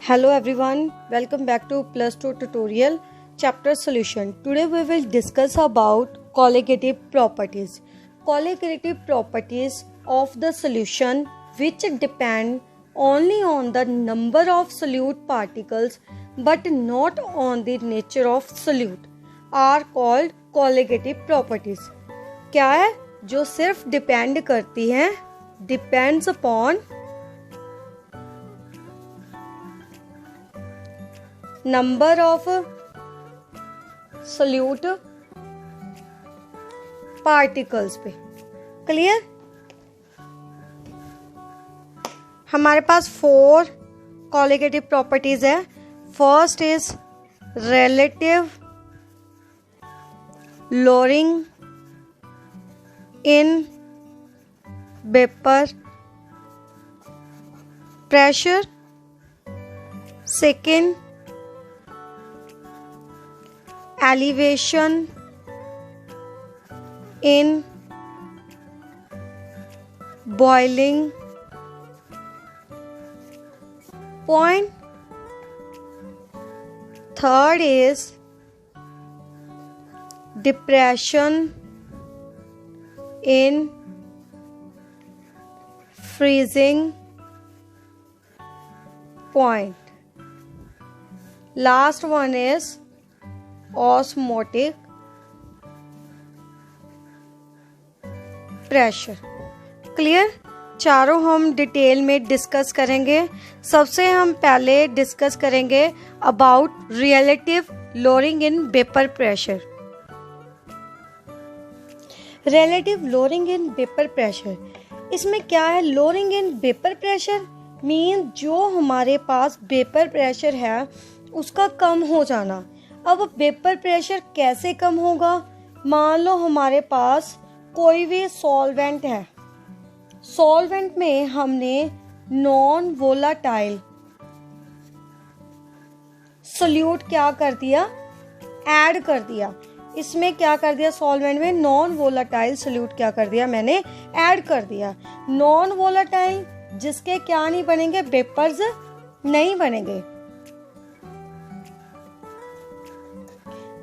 Hello everyone, welcome back to Plus 2 tutorial chapter solution. Today we will discuss about colligative properties. Colligative properties of the solution which depend only on the number of solute particles but not on the nature of solute are called colligative properties. क्या है जो सिर्फ depend करती हैं, depends upon number of solute particles पे। Clear? हमारे पास 4 colligative properties है। First is relative lowering in vapour pressure. Second, elevation in boiling point. Third is depression in freezing point. Last one is osmotic pressure. Clear? चारों हम detail में discuss करेंगे। सबसे हम पहले डिस्कस करेंगे about relative lowering in vapour pressure. Relative lowering in vapour pressure, इसमें क्या है? Lowering in vapour pressure mean जो हमारे पास वेपर प्रेशर है उसका कम हो जाना। अब वेपर प्रेशर कैसे कम होगा? मान लो हमारे पास कोई भी सॉल्वेंट है, सॉल्वेंट में हमने नॉन वोलाटाइल सोल्यूट क्या कर दिया? ऐड कर दिया। इसमें क्या कर दिया? सॉल्वेंट में नॉन वोलाटाइल सोल्यूट क्या कर दिया? मैंने ऐड कर दिया। नॉन वोलाटाइल जिसके क्या नहीं बनेंगे? वेपर्स नहीं बनेंगे,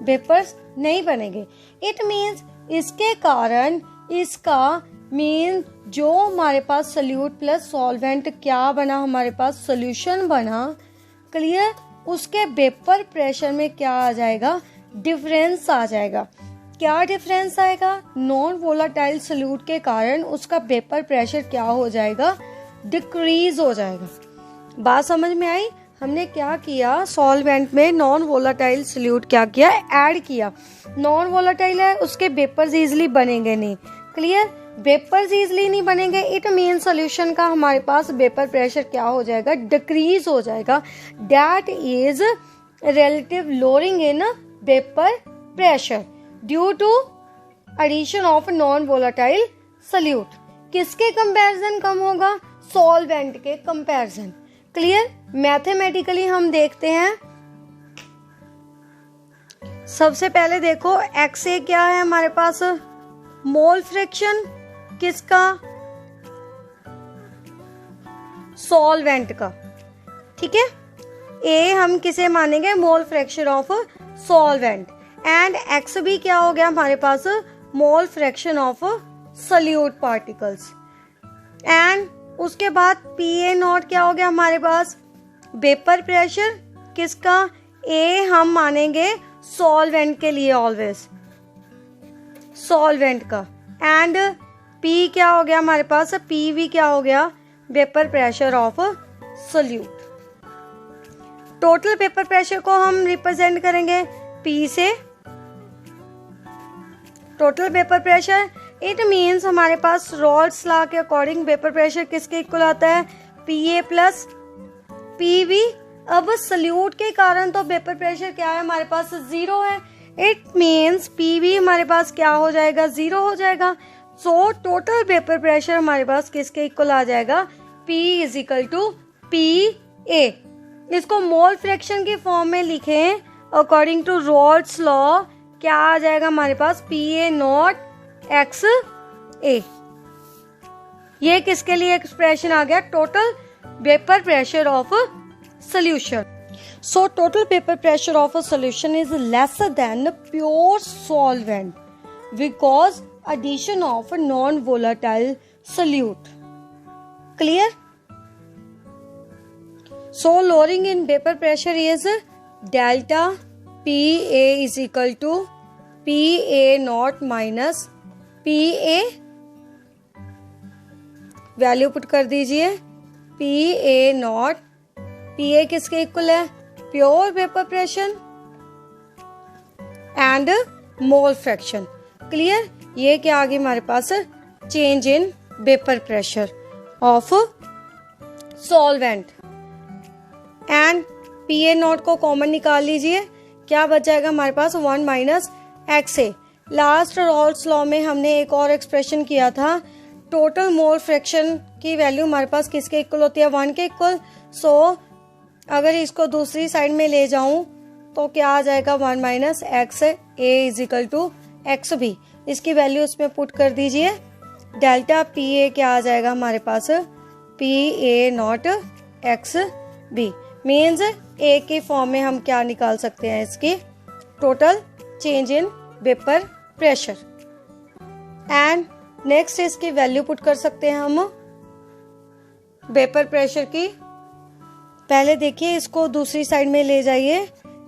वेपर्स नहीं बनेंगे। इट मीन्स इसके कारण इसका मीन जो हमारे पास सोल्यूट प्लस सॉल्वेंट क्या बना? हमारे पास सोल्यूशन बना। क्लियर? उसके वेपर प्रेशर में क्या आ जाएगा? डिफरेंस आ जाएगा। क्या डिफरेंस आएगा? नॉन वोलाटाइल सोल्यूट के कारण उसका वेपर प्रेशर क्या हो जाएगा? डिक्रीज हो जाएगा। बात समझ में आई? हमने क्या किया? सॉल्वेंट में नॉन वोलाटाइल सोल्यूट क्या किया? ऐड किया। नॉन वोलाटाइल है, उसके वेपर्स इजीली बनेंगे नहीं। क्लियर? वेपर्स इजीली नहीं बनेंगे, इट मीन सॉल्यूशन का हमारे पास वेपर प्रेशर क्या हो जाएगा? डिक्रीज हो जाएगा। That is relative lowering in vapour pressure due to addition of non volatile solute. किसके कंपैरिजन कम होगा? सॉल्वेंट के कंपैरिजन। क्लियर? मैथमेटिकली हम देखते हैं। सबसे पहले देखो XA क्या है हमारे पास? मोल फ्रैक्शन किसका? सॉल्वेंट का। ठीक है? A हम किसे मानेंगे? Mole fraction of solvent. And XB क्या हो गया हमारे पास? Mole fraction of solute particles. And उसके बाद PA नॉट क्या हो गया हमारे पास? वेपर प्रेशर किसका? A हम मानेंगे सॉल्वेंट के लिए, ऑलवेज सॉल्वेंट का। एंड P क्या हो गया हमारे पास? PV क्या हो गया? Vapour pressure of solute. Total vapour pressure को हम रिप्रेजेंट करेंगे P से। Total vapour pressure it means हमारे पास रॉल्स लॉ के अकॉर्डिंग वेपर प्रेशर किसके इक्वल आता है? PA plus PV। अब सोल्यूट के कारण तो वेपर प्रेशर क्या है हमारे पास? 0 है। इट मीन्स PV हमारे पास क्या हो जाएगा? 0 हो जाएगा। सो टोटल वेपर प्रेशर हमारे पास किसके इक्वल आ जाएगा? P is equal to PA। इसको मोल फ्रैक्शन की फॉर्म में लिखें अकॉर्डिंग टू रॉल्स लॉ, क्या आ जाएगा हमारे पास? PA not XA। ये किसके लिए एक्सप्रेशन आ गया? Total vapour pressure of solution. So total vapor pressure of a solution is lesser than pure solvent because addition of a non-volatile solute. Clear? So lowering in vapor pressure is delta PA is equal to PA naught minus PA, value put कर दीजिए, PA naught, PA किसके equal है, pure vapour pressure and mole fraction. Clear? ये क्या आ गई हमारे पास, change in vapour pressure of solvent. And PA naught को कॉमन निकाल लीजिए, क्या बच जाएगा हमारे पास, 1 minus XA. Last Raoult's law में हमने एक और एक्सप्रेशन किया था, टोटल मोल फ्रैक्शन की वैल्यू हमारे पास किसके इक्वल होती है, 1 के इक्वल. सो अगर इसको दूसरी साइड में ले जाऊं तो क्या आ जाएगा, 1 minus XA is equal to XB. इसकी वैल्यू उसमें पुट कर दीजिए, डेल्टा PA क्या आ जाएगा हमारे पास, PA nought XB. Means A की फॉर्म में हम क्या निकाल सकते हैं, इसकी total change in vapour pressure. And next इसकी वैल्यू पुट कर सकते हैं हम वेपर प्रेशर की. पहले देखिए इसको दूसरी साइड में ले जाइए,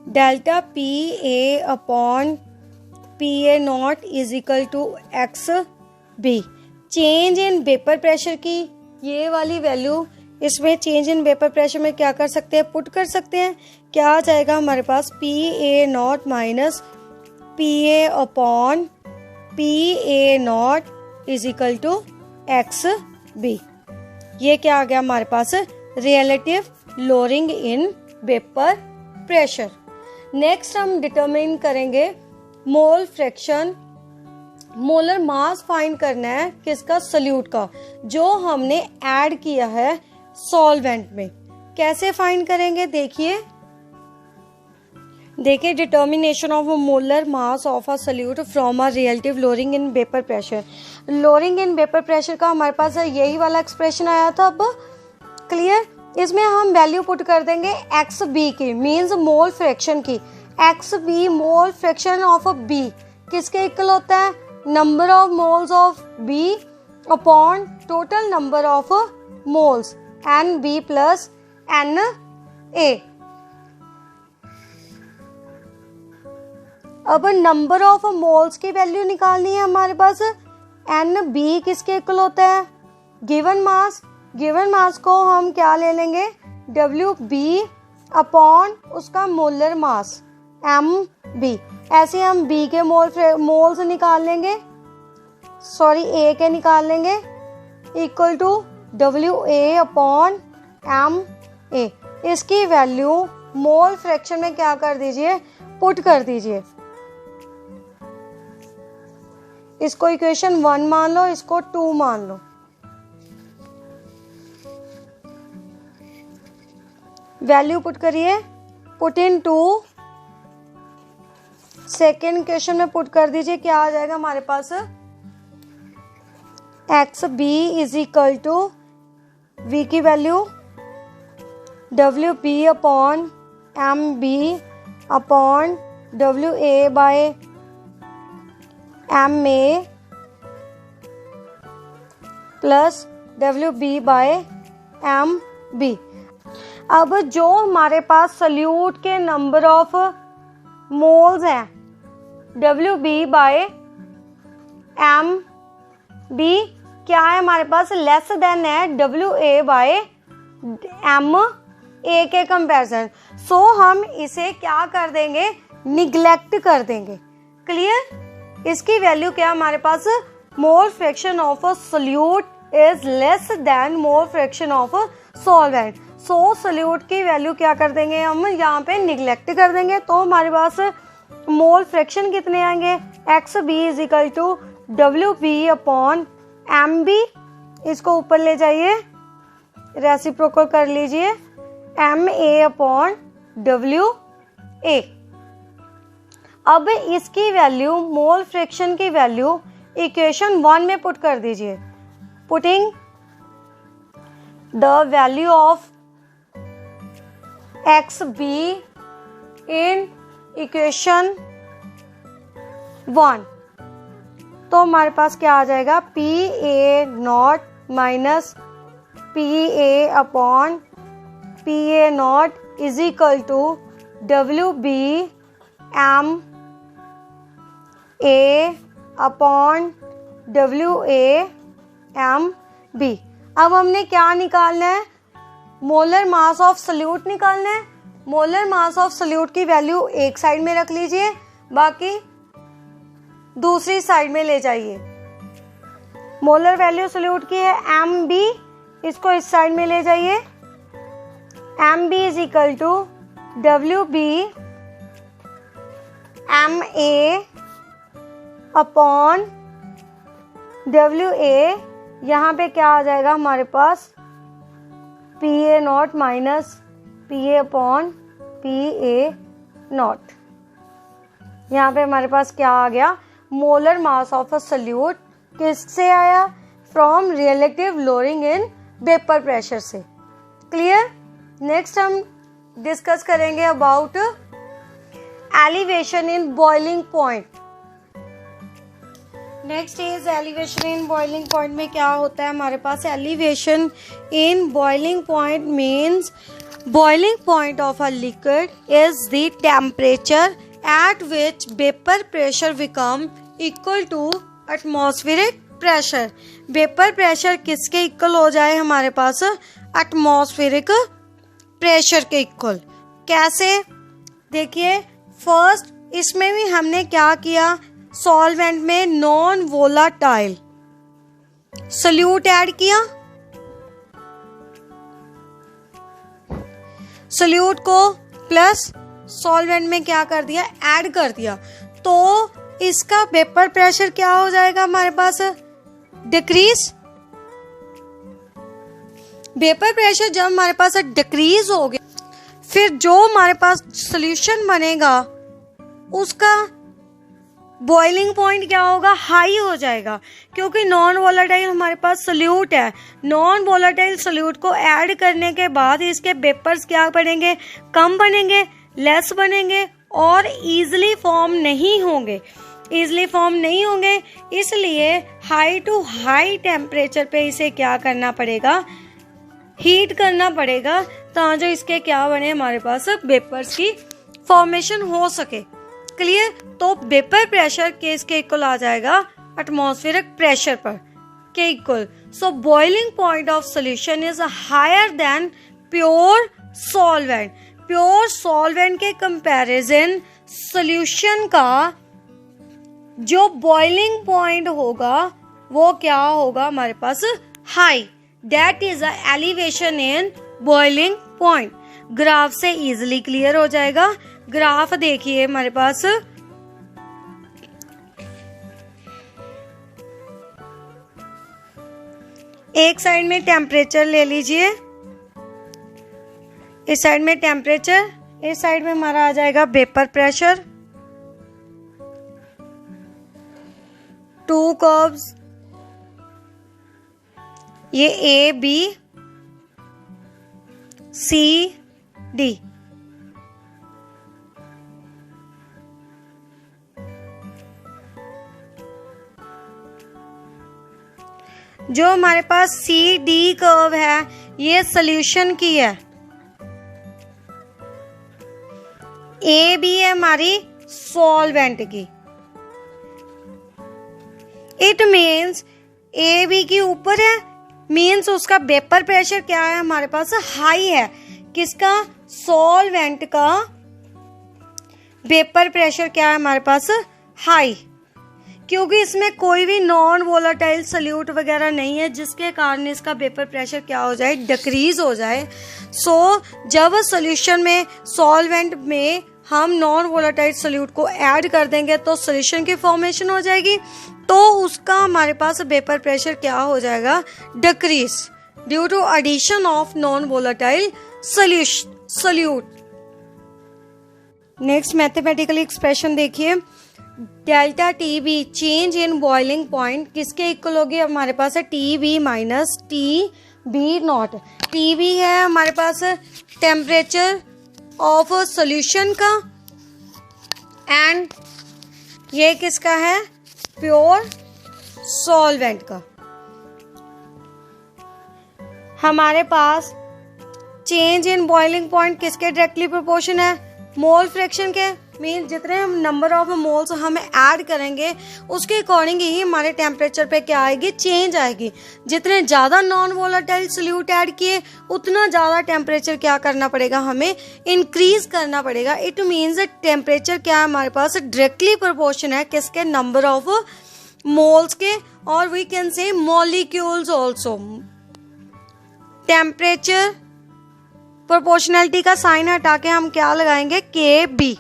delta PA upon PA not is equal to XB. Change in vapour pressure की ये वाली वैल्यू इसमें चेंज इन वेपर प्रेशर में क्या कर सकते हैं, पुट कर सकते हैं. क्या आ जाएगा हमारे पास, PA naught minus PA upon PA not is equal to XB. ये क्या आ गया हमारे पास, relative lowering in vapour pressure. Next हम डिटरमिन करेंगे mole fraction. Molar mass find करना है किसका, सॉल्यूट का, जो हमने ऐड किया है सॉल्वेंट में. कैसे फाइंड करेंगे, देखिए determination of molar mass of a solute from a relative lowering in vapour pressure. Lowering in vapour pressure का हमारे पास यही वाला एक्सप्रेशन आया था. अब क्लियर, इसमें हम वैल्यू पुट कर देंगे XB की, मींस मोल फ्रैक्शन की. XB mole fraction of a B किसके इक्वल होता है, number of moles of B upon total number of moles NB plus NA. अब नंबर ऑफ मोल्स की वैल्यू निकालनी है हमारे पास. NB किसके इक्वल होता है, गिवन मास. गिवन मास को हम क्या ले लेंगे, WB अपॉन उसका मोलर मास MB. ऐसे हम B के मोल्स निकाल लेंगे, सॉरी A के निकाल लेंगे, equal to WA upon MA. इसकी वैल्यू मोल फ्रैक्शन में क्या कर दीजिए, पुट कर दीजिए. इसको इक्वेशन 1 मान लो, इसको 2 मान लो. वैल्यू पुट करिए, पुट इन 2. सेकेंड इक्वेशन में पुट कर दीजिए, क्या आ जाएगा हमारे पास, XB is equal to V की value WB upon MB upon WA by MA plus WB by MB. अब जो हमारे पास सॉल्यूट के नंबर ऑफ मोल्स हैं, WB बाय MB क्या है हमारे पास, लेस देन है WA बाय MA के कंपैरिजन. सो हम इसे क्या कर देंगे, निग्लेक्ट कर देंगे. क्लियर? इसकी वैल्यू क्या हमारे पास, mole fraction of a solute is less than mole fraction of a solvent. So solute की वैल्यू क्या कर देंगे, हम यहाँ पे निग्लेक्ट कर देंगे. तो हमारे पास मोल फ्रैक्शन कितने आएंगे, XB is equal to WB upon MB. इसको ऊपर ले जाइए, रेसिप्रोकल कर लीजिए, MA अपॉन WA. अब इसकी वैल्यू, मोल फ्रैक्शन की वैल्यू इक्वेशन 1 में पुट कर दीजिए. Putting the value of X B in equation 1, तो हमारे पास क्या आ जाएगा, P A naught minus P A upon P A naught is equal to W B M A upon W A M B. अब हमने क्या निकालना है, मोलर मास ऑफ सल्यूट निकालना है। मोलर मास ऑफ सल्यूट की वैल्यू एक side में रख लीजिए, बाकी दूसरी साइड में ले जाइए। मोलर वैल्यू सल्यूट की है एम बी, इसको इस साइड में ले जाइए। M B is equal to W B M A upon W A, यहाँ पे क्या आ जाएगा हमारे पास, P A naught minus P A upon P A naught. यहाँ पे हमारे पास क्या आ गया, molar mass of a solute किससे आया, from relative lowering in vapour pressure से। क्लियर। नेक्स्ट हम डिस्कस करेंगे about elevation in boiling point. Next is elevation in boiling point में क्या होता है हमारे पास, elevation in boiling point means boiling point of a liquid is the temperature at which vapor pressure become equal to atmospheric pressure। vapor pressure किसके equal हो जाए हमारे पास, atmospheric pressure के इक्वल। कैसे, देखिए फर्स्ट इसमें भी हमने क्या किया, सॉल्वेंट में नॉन वोलाटाइल सल्यूट ऐड किया, सल्यूट को प्लस सॉल्वेंट में क्या कर दिया, ऐड कर दिया, तो इसका वेपर प्रेशर क्या हो जाएगा हमारे पास, डिक्रीज। वेपर प्रेशर जब हमारे पास डिक्रीज हो गया, फिर जो हमारे पास सॉल्यूशन बनेगा उसका बॉइलिंग पॉइंट क्या होगा, हाई हो जाएगा, क्योंकि नॉन वोलेटाइल हमारे पास सल्यूट है। नॉन वोलेटाइल सल्यूट को ऐड करने के बाद इसके वेपर्स क्या बनेंगे, कम बनेंगे, लेस बनेंगे और इजीली फॉर्म नहीं होंगे। इजीली फॉर्म नहीं होंगे, इसलिए हाई टू हाई टेम्परेचर पे इसे क्या करना पड़ेगा, हीट करना पड़ेगा, ताकि इसके क्या बने, हमारे पास वेपर्स की फॉर्मेशन हो सके। क्लियर। तो वेपर प्रेशर के इक्वल आ जाएगा एटमॉस्फेरिक प्रेशर पर के equal. So boiling point of solution is higher than pure solvent. Pure solvent के कंपैरिजन सॉल्यूशन का जो बॉइलिंग पॉइंट होगा वो क्या होगा हमारे पास, high. That is a elevation in boiling point. Graph से इजीली क्लियर हो जाएगा। ग्राफ देखिए हमारे पास, एक साइड में टेम्परेचर ले लीजिए, इस साइड में टेम्परेचर, इस साइड में हमारा आ जाएगा वेपर प्रेशर। 2 कर्व्स, ये ए बी सी डी। जो हमारे पास सी डी कर्व है ये सॉल्यूशन की है, ए बी है हमारी सॉल्वेंट की। इट मीन्स ए बी की ऊपर है, मीन्स उसका वेपर प्रेशर क्या है हमारे पास, हाई है। किसका, सॉल्वेंट का वेपर प्रेशर क्या है हमारे पास, हाई, क्योंकि इसमें कोई भी नॉन वोलेटाइल सल्यूट वगैरह नहीं है, जिसके कारण इसका वेपर प्रेशर क्या हो जाए, डिक्रीज हो जाए। सो जब सॉल्यूशन में, सॉल्वेंट में हम नॉन वोलेटाइल सल्यूट को ऐड कर देंगे तो सॉल्यूशन की फॉर्मेशन हो जाएगी, तो उसका हमारे पास वेपर प्रेशर क्या हो जाएगा, decrease, due to addition of non volatile solute. Next mathematical expression देखिए, delta T B change in boiling point किसके इक्वल होगी, हमारे पास है T B minus T B naught. T B है हमारे पास टेम्परेचर, ऑफ सॉल्यूशन का, एंड ये किसका है, प्योर सॉल्वेंट का। हमारे पास चेंज इन बॉइलिंग पॉइंट किसके डायरेक्टली प्रोपोर्शन है, मोल फ्रैक्शन के। मीन जितने हम नंबर ऑफ मोल्स हम ऐड करेंगे उसके अकॉर्डिंग ही हमारे टेम्परेचर पे क्या आएगी, चेंज आएगी। जितने ज़्यादा नॉन वोलेटाइल सॉल्यूट ऐड किए उतना ज़्यादा टेम्परेचर क्या करना पड़ेगा, हमें इंक्रीज करना पड़ेगा। इट मीन्स टेम्परेचर क्या है हमारे पास डायरेक्टली प्रोपोर्शन है किसके, नंबर ऑफ मोल्स के, और we can say molecules also. Temperature proportionality का साइन हटा के हम क्या लगाएंगे, के बी।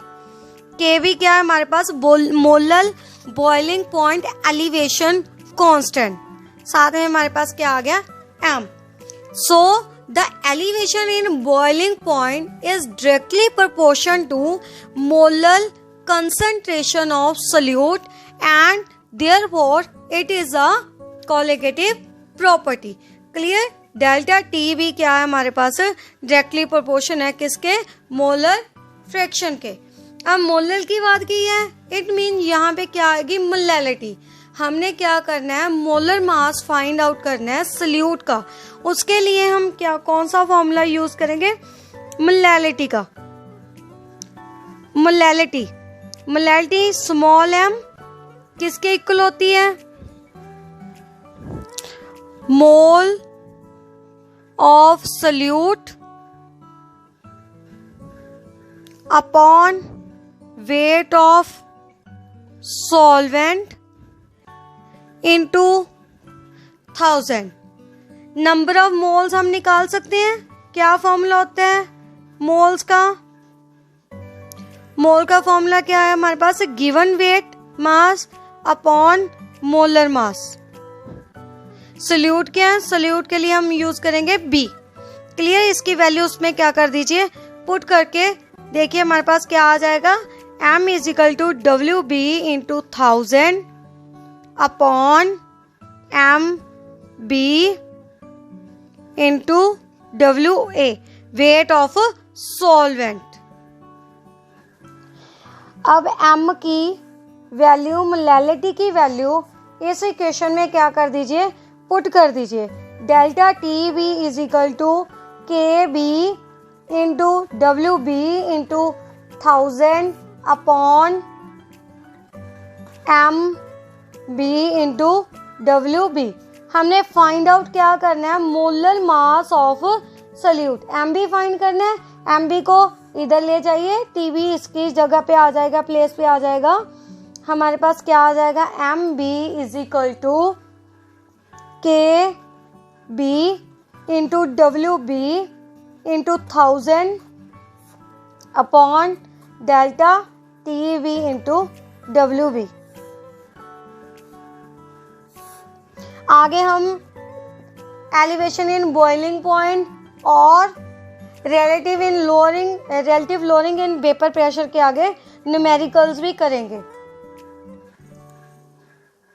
के बी क्या है हमारे पास, molal boiling point elevation constant. साथ में हमारे पास क्या आ गया, M. So the elevation in boiling point is directly proportion to molal concentration of solute and therefore it is a colligative property. Clear. Delta T भी क्या है हमारे पास, डायरेक्टली प्रोपोर्शन है किसके, मोलर फ्रैक्शन के। अब मोलर की बात की है, इट मीन यहाँ पे क्या आएगी, मोलैलिटी। हमने क्या करना है, मोलर मास फाइंड आउट करना है सॉल्यूट का। उसके लिए हम क्या, कौन सा फॉर्मूला यूज करेंगे, मोलैलिटी का। मोलैलिटी स्मॉल एम किसके इक्वल होती है, mole of solute upon weight of solvent into 1000। Number of moles हम निकाल सकते हैं। क्या फॉर्मूला होता है मोल्स का, मोल का फॉर्मूला क्या है हमारे पास, given weight mass upon molar mass. Solute क्या है, सॉल्यूट के लिए हम यूज करेंगे बी। क्लियर। इसकी वैल्यू उसमें क्या कर दीजिए, पुट करके देखिए हमारे पास क्या आ जाएगा, m is equal to W B into 1000 upon M B into W A, weight of solvent. अब m की वैल्यू, मोलैलिटी की वैल्यू इस इक्वेशन में क्या कर दीजिए, पुट कर दीजिए। Delta T B is equal to K B into W B into 1000 upon M B into W B. हमने फाइंड आउट क्या करना है, molar mass of solute. M B find करना है, एम बी को इधर ले जाइए, टी बी इसकी जगह पे आ जाएगा, प्लेस पे आ जाएगा। हमारे पास क्या आ जाएगा, M B is equal to K B into W B into 1000 upon delta T B into W B. आगे हम एलिवेशन इन बॉइलिंग पॉइंट और relative lowering in vapour pressure के आगे न्यूमेरिकल्स भी करेंगे।